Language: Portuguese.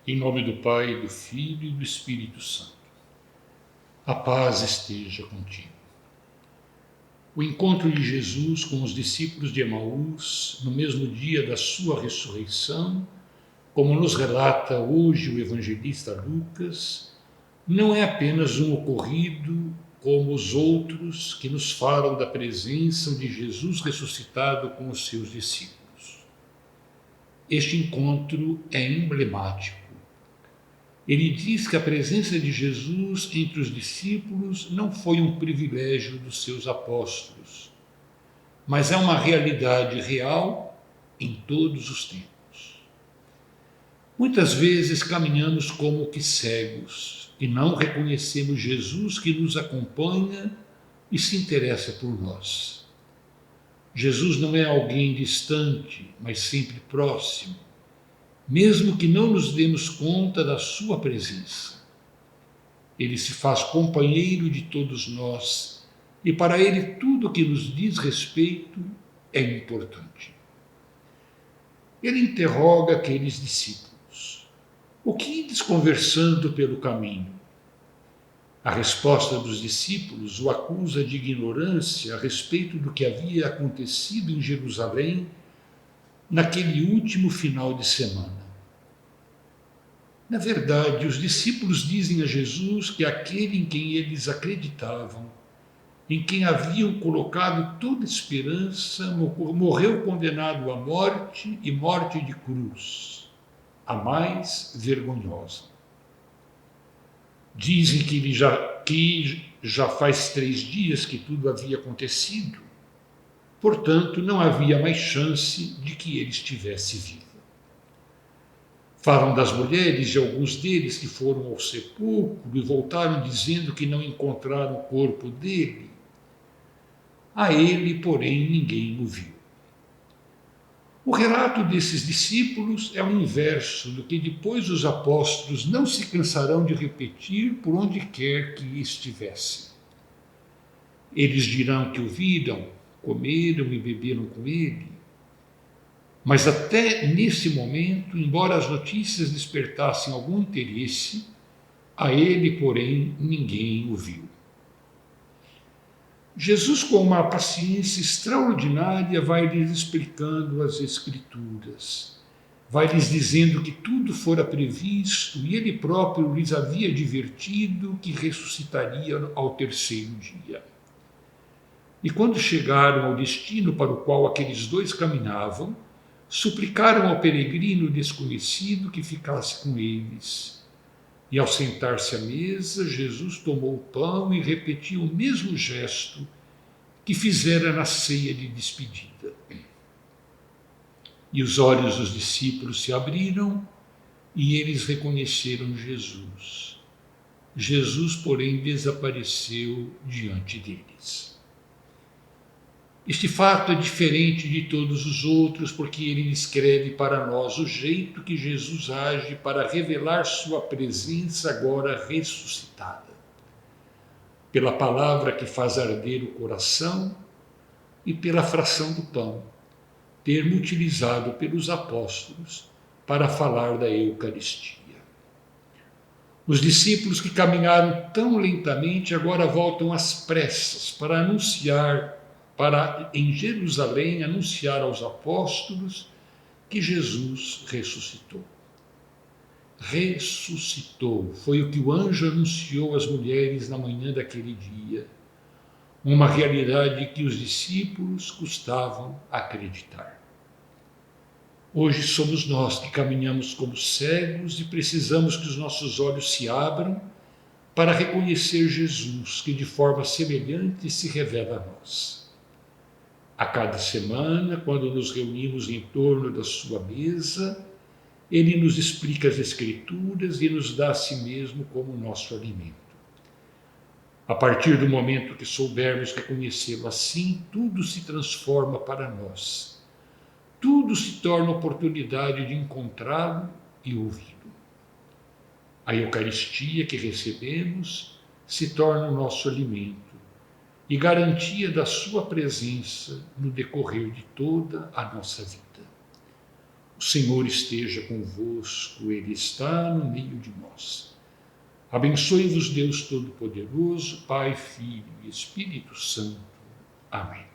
Em nome do Pai, do Filho e do Espírito Santo. A paz esteja contigo. O encontro de Jesus com os discípulos de Emaús, no mesmo dia da sua ressurreição, como nos relata hoje o evangelista Lucas, não é apenas um ocorrido como os outros que nos falam da presença de Jesus ressuscitado com os seus discípulos. Este encontro é emblemático. Ele diz que a presença de Jesus entre os discípulos não foi um privilégio dos seus apóstolos, mas é uma realidade real em todos os tempos. Muitas vezes caminhamos como que cegos e não reconhecemos Jesus que nos acompanha e se interessa por nós. Jesus não é alguém distante, mas sempre próximo, mesmo que não nos demos conta da sua presença. Ele se faz companheiro de todos nós e para ele tudo que nos diz respeito é importante. Ele interroga aqueles discípulos: o que ides conversando pelo caminho? A resposta dos discípulos o acusa de ignorância a respeito do que havia acontecido em Jerusalém naquele último final de semana. Na verdade, os discípulos dizem a Jesus que aquele em quem eles acreditavam, em quem haviam colocado toda esperança, morreu condenado à morte e morte de cruz, a mais vergonhosa. Dizem que já faz 3 dias que tudo havia acontecido, portanto não havia mais chance de que ele estivesse vivo. Falam das mulheres de alguns deles que foram ao sepulcro e voltaram dizendo que não encontraram o corpo dele. A ele, porém, ninguém o viu. O relato desses discípulos é o inverso do que depois os apóstolos não se cansarão de repetir por onde quer que estivessem. Eles dirão que o viram, comeram e beberam com ele. Mas até nesse momento, embora as notícias despertassem algum interesse, a ele, porém, ninguém o viu. Jesus, com uma paciência extraordinária, vai lhes explicando as Escrituras, vai lhes dizendo que tudo fora previsto e ele próprio lhes havia advertido que ressuscitaria ao 3º dia. E quando chegaram ao destino para o qual aqueles 2 caminhavam, suplicaram ao peregrino desconhecido que ficasse com eles. E ao sentar-se à mesa, Jesus tomou o pão e repetiu o mesmo gesto que fizera na ceia de despedida. E os olhos dos discípulos se abriram e eles reconheceram Jesus. Jesus, porém, desapareceu diante deles. Este fato é diferente de todos os outros porque ele descreve para nós o jeito que Jesus age para revelar sua presença agora ressuscitada. Pela palavra que faz arder o coração e pela fração do pão, termo utilizado pelos apóstolos para falar da Eucaristia. Os discípulos que caminharam tão lentamente agora voltam às pressas para em Jerusalém anunciar aos apóstolos que Jesus ressuscitou. Ressuscitou, foi o que o anjo anunciou às mulheres na manhã daquele dia, uma realidade que os discípulos custavam acreditar. Hoje somos nós que caminhamos como cegos e precisamos que os nossos olhos se abram para reconhecer Jesus, que de forma semelhante se revela a nós. A cada semana, quando nos reunimos em torno da sua mesa, ele nos explica as Escrituras e nos dá a si mesmo como nosso alimento. A partir do momento que soubermos reconhecê-lo assim, tudo se transforma para nós. Tudo se torna oportunidade de encontrá-lo e ouvi-lo. A Eucaristia que recebemos se torna o nosso alimento e garantia da sua presença no decorrer de toda a nossa vida. O Senhor esteja convosco, Ele está no meio de nós. Abençoe-vos Deus Todo-Poderoso, Pai, Filho e Espírito Santo. Amém.